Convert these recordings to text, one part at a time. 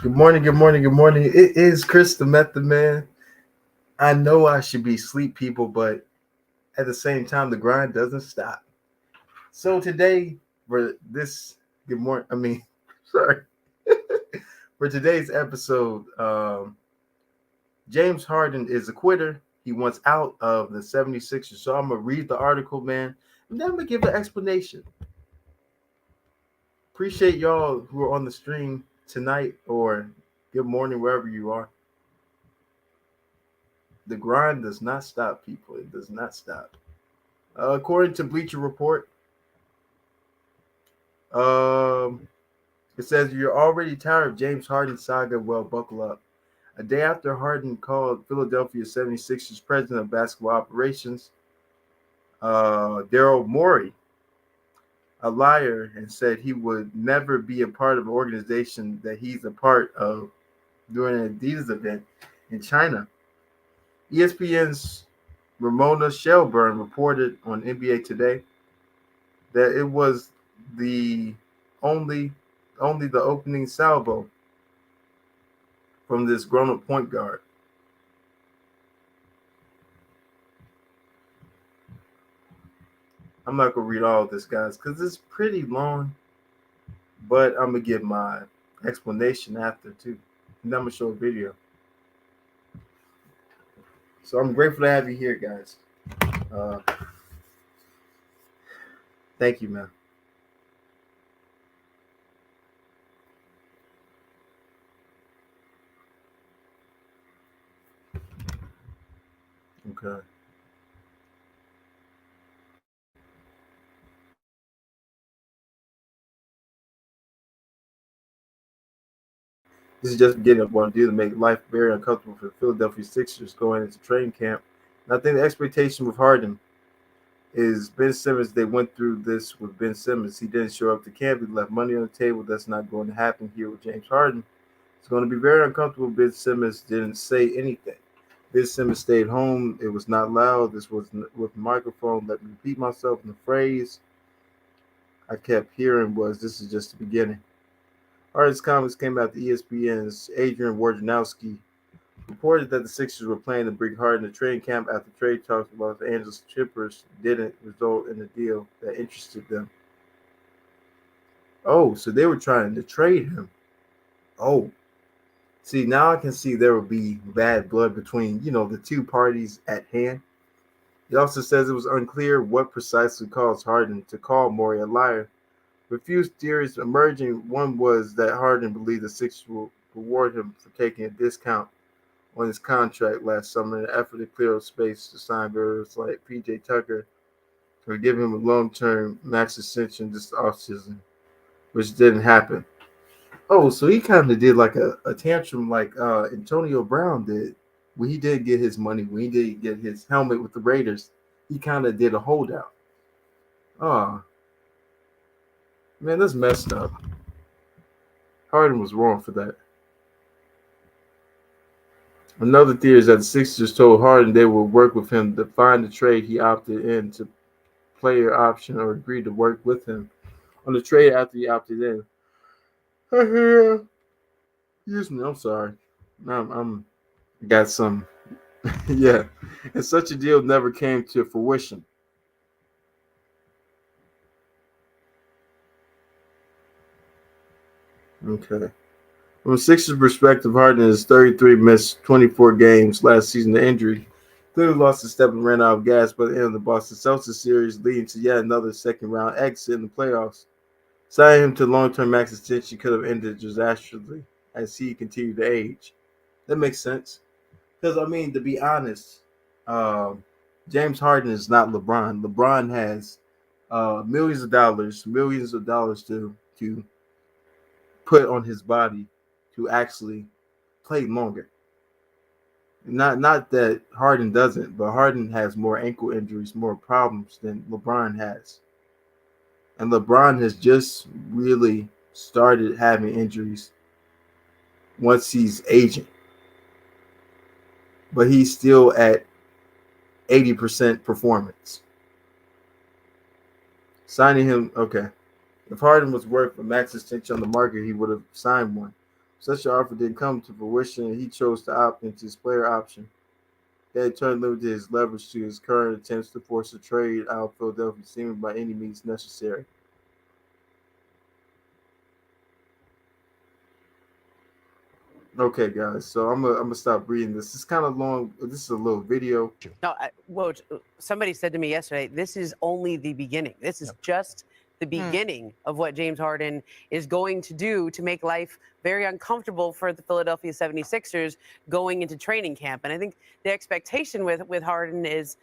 Good morning, good morning, good morning. It is Chris the Method Man. I know I should be sleep people, but at the same time, the grind doesn't stop. So today, for this, good morning, sorry, for today's episode, James Harden is a quitter. He wants out of the 76ers. So I'm going to read the article, man, and then I'm going to give an explanation. Appreciate y'all who are on the stream tonight or good morning, wherever you are. The grind does not stop, people. It does not stop. According to Bleacher Report, um, it says you're already tired of James Harden saga. Well, buckle up. A day after Harden called Philadelphia 76ers president of basketball operations, Daryl Morey, a liar, and said he would never be a part of an organization that he's a part of during an Adidas event in China. ESPN's Ramona Shelburne reported on NBA Today that it was the only only the opening salvo from this grown-up point guard. I'm not gonna read all of this, guys, because it's pretty long, but I'm gonna give my explanation after too. And I'm gonna show a video. So I'm grateful to have you here, guys. Uh, Thank you, man. Okay. This is just beginning of what I'm doing to make life very uncomfortable for the Philadelphia Sixers going into training camp. And I think the expectation with Harden is Ben Simmons. They went through this with Ben Simmons. He didn't show up to camp. He left money on the table. That's not going to happen here with James Harden. It's going to be very uncomfortable. Ben Simmons didn't say anything. Ben Simmons stayed home. It was not loud. This was with the microphone. Let me repeat myself in the phrase I kept hearing was, "This is just the beginning." Harden's comments came out to ESPN's Adrian Wojnarowski reported that the Sixers were planning to bring Harden to training camp after trade talks with Los Angeles Clippers didn't result in a deal that interested them. Oh, so they were trying to trade him. Oh, see, now I can see there will be bad blood between, the two parties at hand. He also says it was unclear what precisely caused Harden to call Morey a liar. With few theories emerging, one was that Harden believed the Sixers will reward him for taking a discount on his contract last summer in an effort to clear up space to sign veterans like PJ Tucker or give him a long-term max extension this offseason, which didn't happen. Oh, so he kind of did like a tantrum like Antonio Brown did when he did get his money, when he did get his helmet with the Raiders. He kind of did a holdout. Oh, man, that's messed up. Harden was wrong for that. Another theory is that the Sixers told Harden they would work with him to find the trade he opted in to player option or agreed to work with him on the trade after he opted in. Excuse me, I'm sorry. I'm got some. Yeah, and such a deal never came to fruition. Okay. From a Sixers perspective, Harden is 33, missed 24 games last season to injury. Clearly lost a step and ran out of gas by the end of the Boston Celtics series, leading to yet another second round exit in the playoffs. Signing him to long-term max extension could have ended disastrously as he continued to age. That makes sense. Because, to be honest, um, James Harden is not LeBron. LeBron has millions of dollars to put on his body to actually play longer. Not that Harden doesn't, but Harden has more ankle injuries, more problems than LeBron has. And LeBron has just really started having injuries once he's aging. But he's still at 80% performance. Signing him, okay. If Harden was worth a max extension on the market, he would have signed one. Such an offer didn't come to fruition, and he chose to opt into his player option. That turned limited his leverage to his current attempts to force a trade out of Philadelphia, seeming by any means necessary. Okay, guys, so I'm gonna stop reading this. It's kind of long. This is a little video. No, somebody said to me yesterday, this is only the beginning. This is just the beginning of what James Harden is going to do to make life very uncomfortable for the Philadelphia 76ers going into training camp. And I think the expectation with Harden is,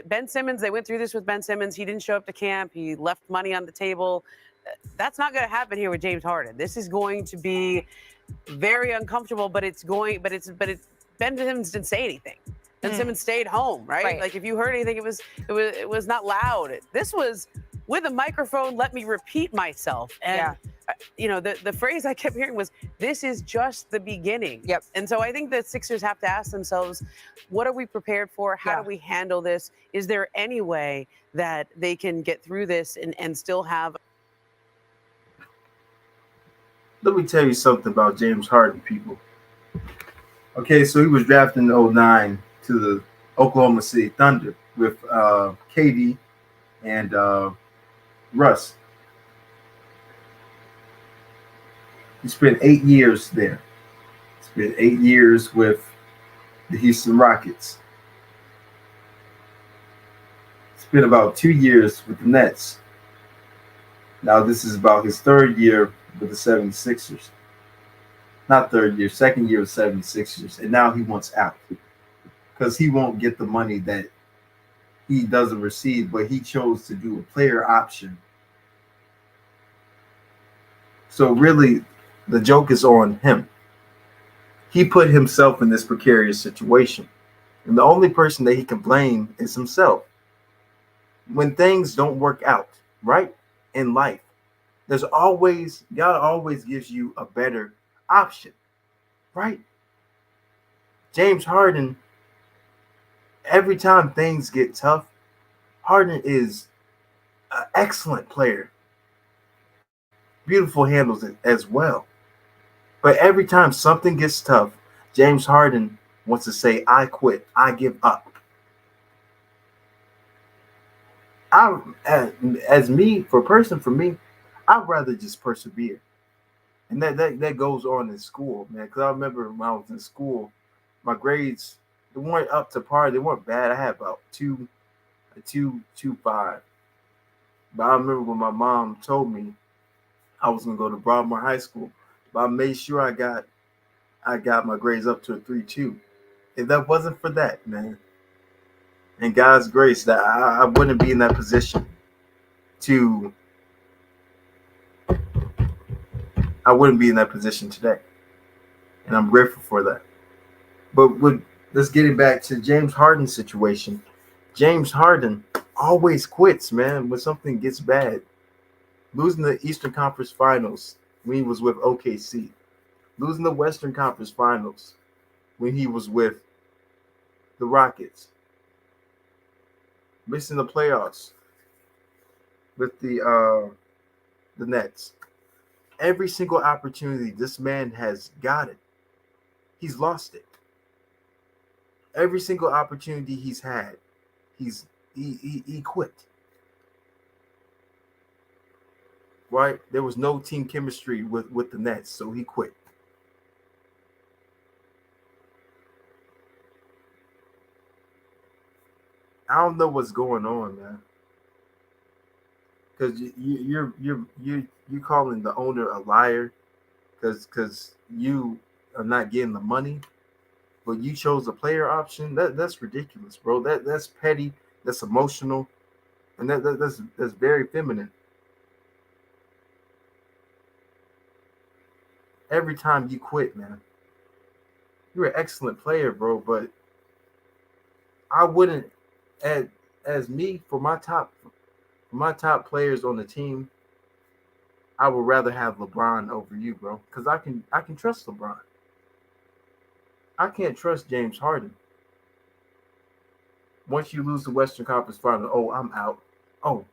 Ben Simmons, they went through this with Ben Simmons. He didn't show up to camp. He left money on the table. That's not going to happen here with James Harden. This is going to be very uncomfortable, but Ben Simmons didn't say anything. Ben Simmons stayed home, right? Like if you heard anything, it was not loud. This was with a microphone. Let me repeat myself. And the phrase I kept hearing was, "This is just the beginning." Yep. And so I think the Sixers have to ask themselves, what are we prepared for? How do we handle this? Is there any way that they can get through this and still have? Let me tell you something about James Harden, people. Okay, so he was drafted in 09 to the Oklahoma City Thunder with KD and Russ. He spent 8 years there. Spent 8 years with the Houston Rockets. Spent about 2 years with the Nets. Now this is about his third year with the 76ers. Not third year, second year with 76ers. And now he wants out. Because he won't get the money that he doesn't receive, but he chose to do a player option. So really, the joke is on him. He put himself in this precarious situation. And the only person that he can blame is himself. When things don't work out, right, in life, God always gives you a better option, right? James Harden, every time things get tough, Harden is an excellent player. Beautiful handles it as well. But every time something gets tough, James Harden wants to say, I quit, I give up. For me, I'd rather just persevere. And that goes on in school, man. Because I remember when I was in school, my grades, they weren't up to par. They weren't bad. I had about 2.5. But I remember when my mom told me I was gonna go to Broadmoor High School, but I made sure I got my grades up to a 3.2. If that wasn't for that, man, and God's grace, that I wouldn't be in that position I wouldn't be in that position today. And I'm grateful for that. But let's get it back to James Harden's situation. James Harden always quits, man, when something gets bad. Losing the Eastern Conference Finals when he was with OKC. Losing the Western Conference Finals when he was with the Rockets. Missing the playoffs with the Nets. Every single opportunity this man has got it, he's lost it. Every single opportunity he's had, he quit. Right? There was no team chemistry with the Nets, so he quit. I don't know what's going on, man. Because you're calling the owner a liar because you are not getting the money, but you chose a player option. That's ridiculous, bro. That's petty. That's emotional, and that's very feminine. Every time you quit, man, you're an excellent player, bro. But I wouldn't, as me for my top players on the team, I would rather have LeBron over you, bro, because I can trust LeBron. I can't trust James Harden. Once you lose the Western Conference Final, oh, I'm out. Oh,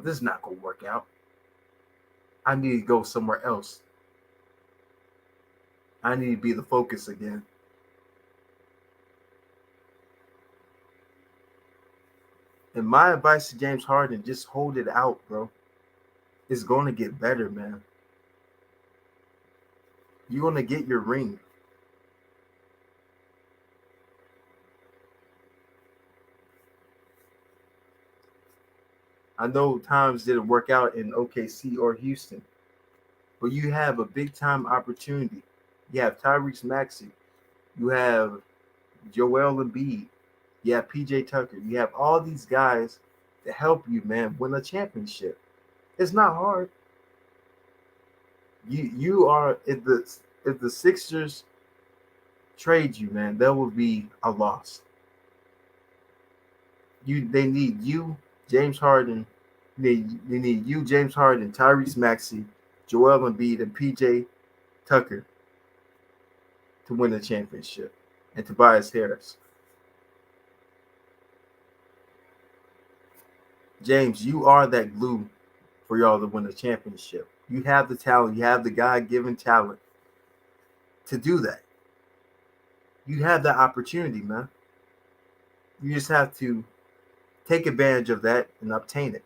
this is not gonna work out. I need to go somewhere else. I need to be the focus again. And my advice to James Harden, just hold it out, bro. It's going to get better, man. You're going to get your ring. I know times didn't work out in OKC or Houston, but you have a big time opportunity. You have Tyrese Maxey. You have Joel Embiid. You have PJ Tucker. You have all these guys to help you, man, win a championship. It's not hard. You are if the Sixers trade you, man, that would be a loss. They need you, James Harden. They need you, James Harden, Tyrese Maxey, Joel Embiid, and PJ Tucker to win the championship, and Tobias Harris. James, you are that glue for y'all to win the championship. You have the talent. You have the God-given talent to do that. You have that opportunity, man. You just have to take advantage of that and obtain it.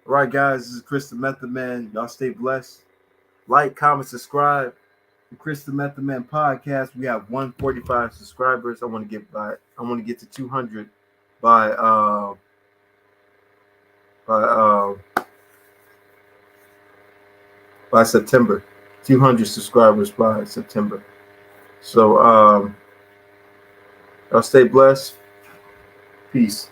All right, guys, this is Chris the Method Man. Y'all stay blessed. Like, comment, subscribe. The Chris the Method Man podcast. We have 145 subscribers. I want to get to 200 by by uh by September. 200 subscribers by September. So y'all stay blessed. Peace.